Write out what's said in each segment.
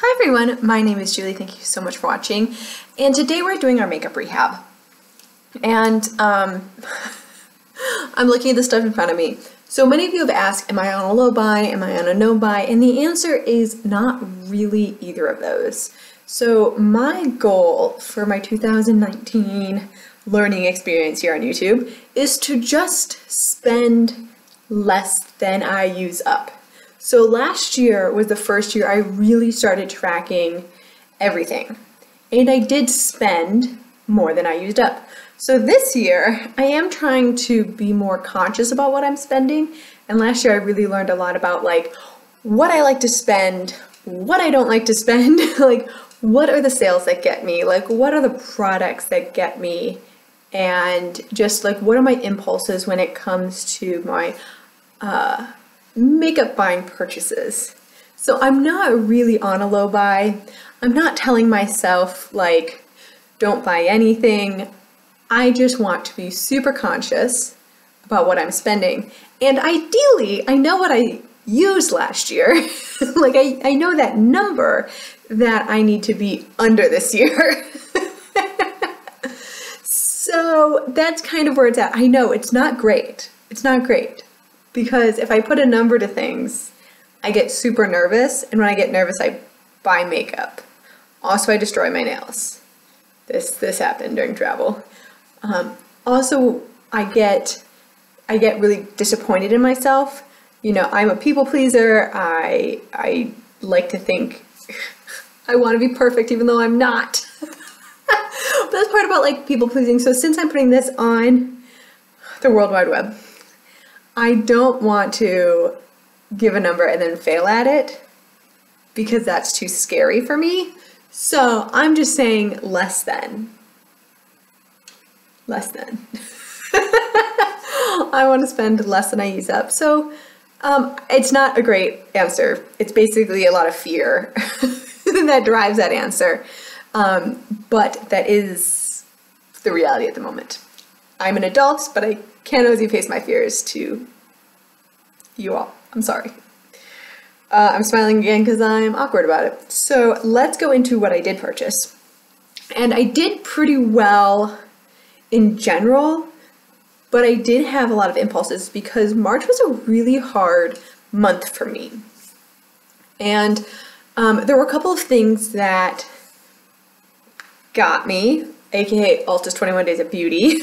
Hi everyone, my name is Julie. Thank you so much for watching. And today we're doing our makeup rehab. And I'm looking at the stuff in front of me. So many of you have asked, am I on a low buy? Am I on a no buy? And the answer is not really either of those. So my goal for my 2019 learning experience here on YouTube is to just spend less than I use up. So last year was the first year I really started tracking everything, and I did spend more than I used up. So this year I am trying to be more conscious about what I'm spending, and last year I really learned a lot about like what I like to spend, what I don't like to spend, like what are the sales that get me, like what are the products that get me, and just like what are my impulses when it comes to my makeup buying purchases. So I'm not really on a low buy. I'm not telling myself like don't buy anything. I just want to be super conscious about what I'm spending. And ideally, I know what I used last year. Like I know that number that I need to be under this year. So that's kind of where it's at. I know it's not great. It's not great. Because if I put a number to things, I get super nervous, and when I get nervous, I buy makeup. Also, I destroy my nails. This happened during travel. Also, I get really disappointed in myself. You know, I'm a people pleaser. I like to think I want to be perfect, even though I'm not. That's part about like people pleasing. So since I'm putting this on the World Wide Web, I don't want to give a number and then fail at it because that's too scary for me. So I'm just saying less than. Less than. I want to spend less than I use up. So it's not a great answer. It's basically a lot of fear that drives that answer. But that is the reality at the moment. I'm an adult, but I can't always face my fears to you all. I'm sorry. I'm smiling again because I'm awkward about it. So let's go into what I did purchase. And I did pretty well in general, but I did have a lot of impulses because March was a really hard month for me. And there were a couple of things that got me, aka Alta's 21 Days of Beauty.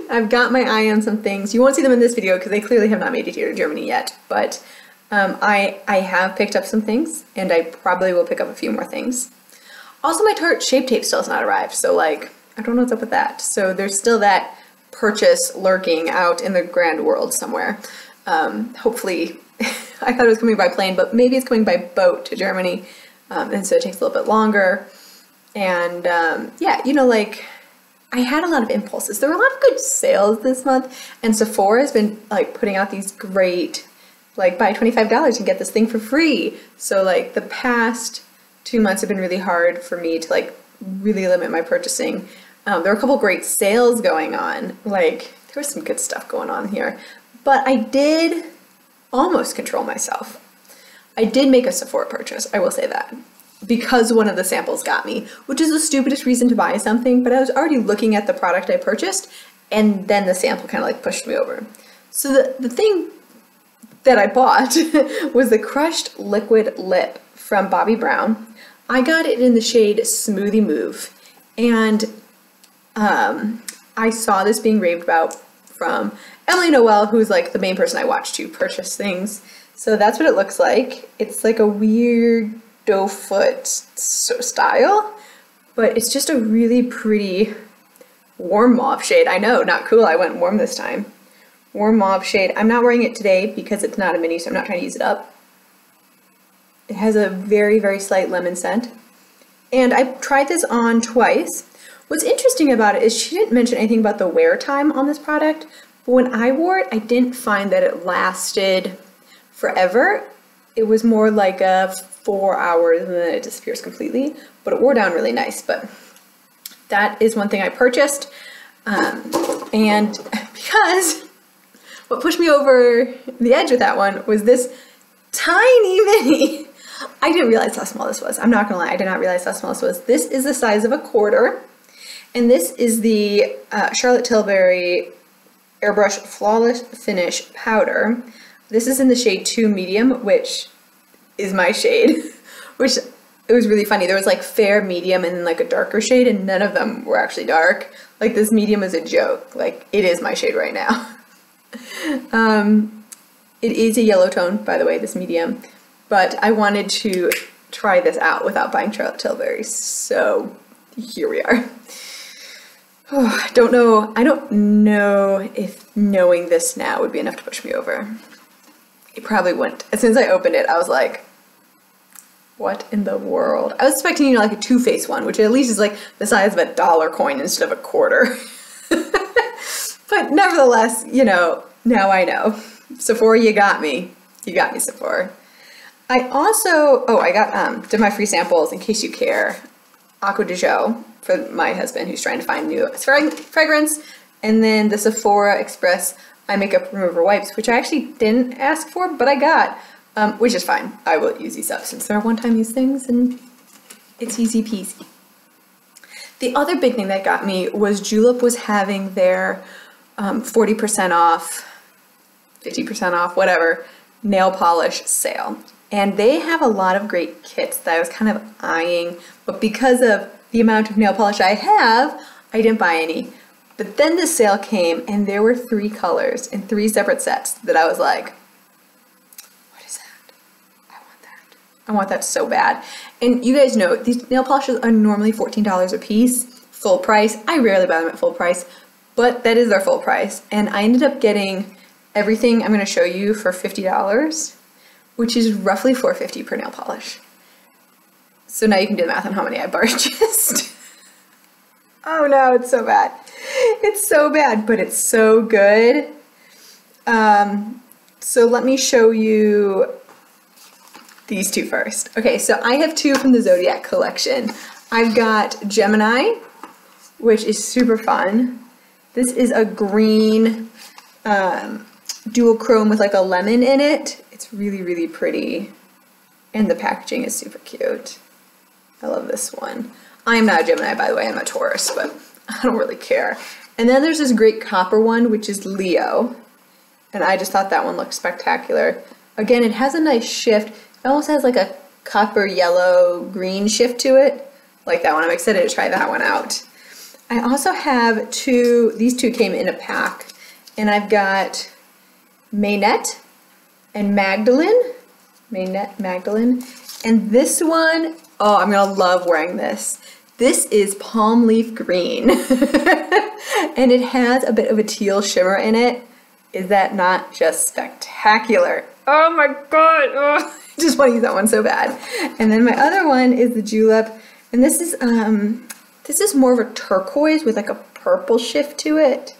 I've got my eye on some things. You won't see them in this video because they clearly have not made it here to Germany yet, but I have picked up some things, and I probably will pick up a few more things. Also, my Tarte Shape Tape still has not arrived, so like, I don't know what's up with that. So there's still that purchase lurking out in the grand world somewhere. Hopefully, I thought it was coming by plane, but maybe it's coming by boat to Germany, and so it takes a little bit longer. And yeah, you know, like, I had a lot of impulses. There were a lot of good sales this month, and Sephora has been like putting out these great, like buy $25 and get this thing for free. So like the past 2 months have been really hard for me to like really limit my purchasing. There were a couple great sales going on. Like there was some good stuff going on here, but I did almost control myself. I did make a Sephora purchase, I will say that, because one of the samples got me, which is the stupidest reason to buy something, but I was already looking at the product I purchased, and then the sample kind of like pushed me over. So the thing that I bought was the Crushed Liquid Lip from Bobbi Brown. I got it in the shade Smoothie Move, and I saw this being raved about from Emily Noel, who's like the main person I watch to purchase things. So that's what it looks like. It's like a weird doe foot style, but it's just a really pretty warm mauve shade. I know, not cool. I went warm this time. Warm mauve shade. I'm not wearing it today because it's not a mini, so I'm not trying to use it up. It has a very, very slight lemon scent. And I tried this on twice. What's interesting about it is she didn't mention anything about the wear time on this product, but when I wore it, I didn't find that it lasted forever. It was more like a 4 hours and then it disappears completely, but it wore down really nice. But that is one thing I purchased. And because what pushed me over the edge with that one was this tiny mini I didn't realize how small this was. I'm not gonna lie, I did not realize how small this was. This is the size of a quarter, and this is the Charlotte Tilbury Airbrush Flawless Finish Powder. This is in the shade 2 medium, which is my shade, which it was really funny. There was like fair, medium, and then like a darker shade, and none of them were actually dark. Like this medium is a joke. Like it is my shade right now. It is a yellow tone, by the way, this medium, but I wanted to try this out without buying Charlotte Tilbury, so here we are. Oh, I don't know if knowing this now would be enough to push me over. It probably wouldn't. As soon as I opened it, I was like, what in the world? I was expecting, you know, like a Too Faced one, which at least is like the size of a dollar coin instead of a quarter. But nevertheless, you know, now I know. Sephora, you got me. You got me, Sephora. I also, I got, did my free samples, in case you care, Acqua di Gio for my husband who's trying to find new fragrance, and then the Sephora Express Eye Makeup Remover Wipes, which I actually didn't ask for, but I got, which is fine. I will use these up since they're one-time use things, and it's easy peasy. The other big thing that got me was Julep was having their 40% off, 50% off, whatever, nail polish sale. And they have a lot of great kits that I was kind of eyeing, but because of the amount of nail polish I have, I didn't buy any. But then the sale came and there were 3 colors in 3 separate sets that I was like, what is that? I want that. I want that so bad. And you guys know, these nail polishes are normally $14 a piece, full price. I rarely buy them at full price, but that is their full price. And I ended up getting everything I'm going to show you for $50, which is roughly $4.50 per nail polish. So now you can do the math on how many I purchased. Oh no, it's so bad. It's so bad, but it's so good. So let me show you these 2 first. Okay, so I have 2 from the Zodiac collection. I've got Gemini, which is super fun. This is a green dual chrome with like a lemon in it. It's really, really pretty. And the packaging is super cute. I love this one. I am not a Gemini, by the way. I'm a Taurus, but I don't really care. And then there's this great copper one, which is Leo. And I just thought that one looked spectacular. Again, it has a nice shift. It almost has like a copper, yellow, green shift to it. Like that one. I'm excited to try that one out. I also have 2, these 2 came in a pack. And I've got Maynette and Magdalene. Maynette, Magdalene. And this one, oh, I'm gonna love wearing this. This is Palm Leaf Green. And it has a bit of a teal shimmer in it. Is that not just spectacular? Oh my god, oh, I just want to use that one so bad. And then my other one is the Julep. And this is more of a turquoise with like a purple shift to it.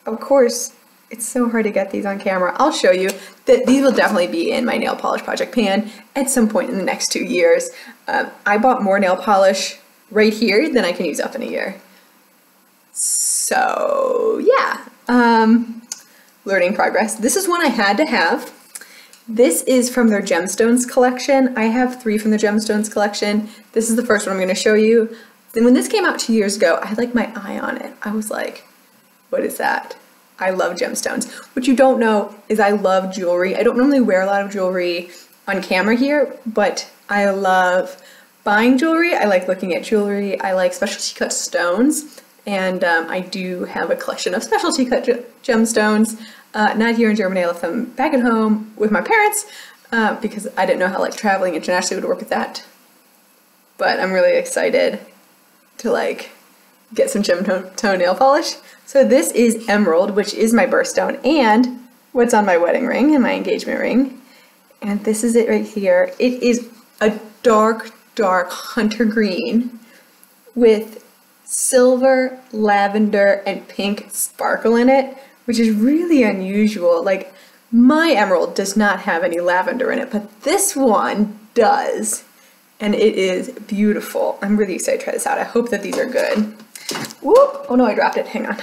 Of course, it's so hard to get these on camera. I'll show you that these will definitely be in my nail polish project pan at some point in the next 2 years. I bought more nail polish right here than I can use up in a year. So yeah, learning progress. This is one I had to have. This is from their Gemstones collection. I have 3 from the Gemstones collection. This is the first one I'm going to show you. Then when this came out 2 years ago, I had like my eye on it. I was like, what is that? I love gemstones. What you don't know is I love jewelry. I don't normally wear a lot of jewelry on camera here, but I love buying jewelry. I like looking at jewelry. I like specialty cut stones, and I do have a collection of specialty cut gemstones. Not here in Germany. I left them back at home with my parents because I didn't know how like traveling internationally would work with that. But I'm really excited to like get some gemstone nail polish. So this is Emerald, which is my birthstone and what's on my wedding ring and my engagement ring. And this is it right here. It is a dark, dark hunter green with silver, lavender, and pink sparkle in it, which is really unusual. Like, my emerald does not have any lavender in it, but this one does. And it is beautiful. I'm really excited to try this out. I hope that these are good. Whoop! Oh no, I dropped it. Hang on.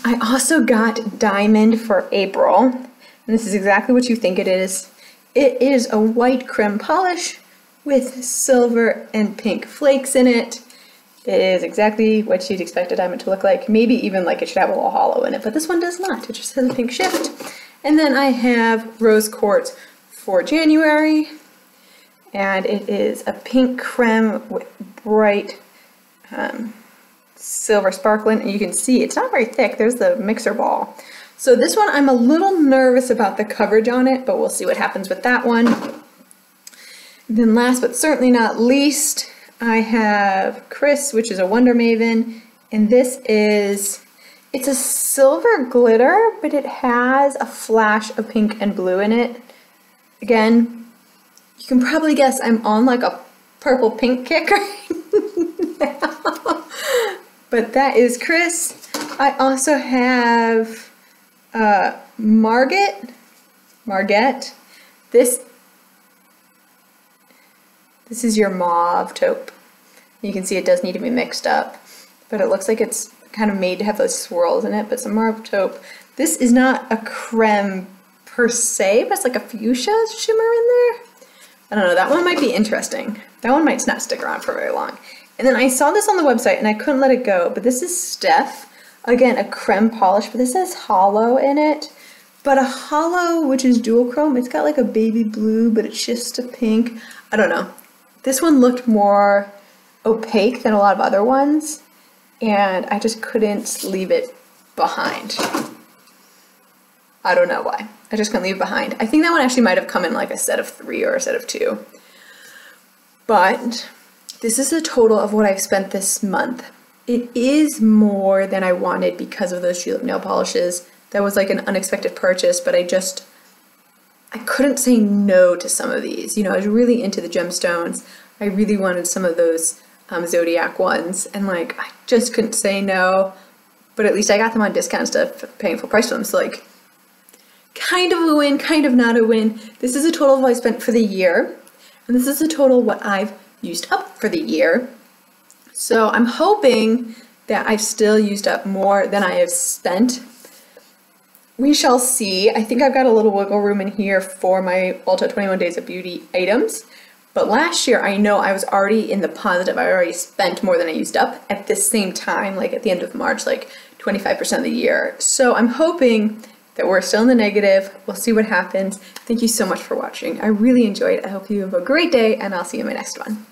I also got Diamond for April. And this is exactly what you think it is. It is a white creme polish with silver and pink flakes in it. It is exactly what you'd expect a diamond to look like. Maybe even like it should have a little hollow in it, but this one does not. It just has a pink shift. And then I have rose quartz for January, and it is a pink creme with bright silver sparkling, and you can see it's not very thick. There's the mixer ball. So this one I'm a little nervous about the coverage on it, but we'll see what happens with that one. And then last but certainly not least, I have Chris, which is a Wonder Maven, and this is, it's a silver glitter, but it has a flash of pink and blue in it. Again, you can probably guess I'm on like a purple pink kick right now. But that is Chris. I also have Margette. This is your mauve taupe. You can see it does need to be mixed up, but it looks like it's kind of made to have those swirls in it, but some mauve taupe. This is not a creme per se, but it's like a fuchsia shimmer in there. I don't know, that one might be interesting. That one might not stick around for very long. And then I saw this on the website and I couldn't let it go, but this is Steph. Again, a creme polish, but this has hollow in it. But a hollow, which is dual chrome, it's got like a baby blue, but it shifts to pink. I don't know. This one looked more opaque than a lot of other ones, and I just couldn't leave it behind. I don't know why. I just couldn't leave it behind. I think that one actually might have come in like a set of 3 or a set of 2. But this is a total of what I've spent this month. It is more than I wanted because of those tulip nail polishes. That was like an unexpected purchase, but I couldn't say no to some of these. You know, I was really into the gemstones. I really wanted some of those Zodiac ones, and like I just couldn't say no. But at least I got them on discount instead of paying full price for them. So like, kind of a win, kind of not a win. This is a total of what I spent for the year, and this is a total of what I've used up for the year. So I'm hoping that I've still used up more than I have spent. We shall see. I think I've got a little wiggle room in here for my Ulta 21 Days of Beauty items. But last year, I know I was already in the positive. I already spent more than I used up at the same time, like at the end of March, like 25% of the year. So I'm hoping that we're still in the negative. We'll see what happens. Thank you so much for watching. I really enjoyed it. I hope you have a great day, and I'll see you in my next one.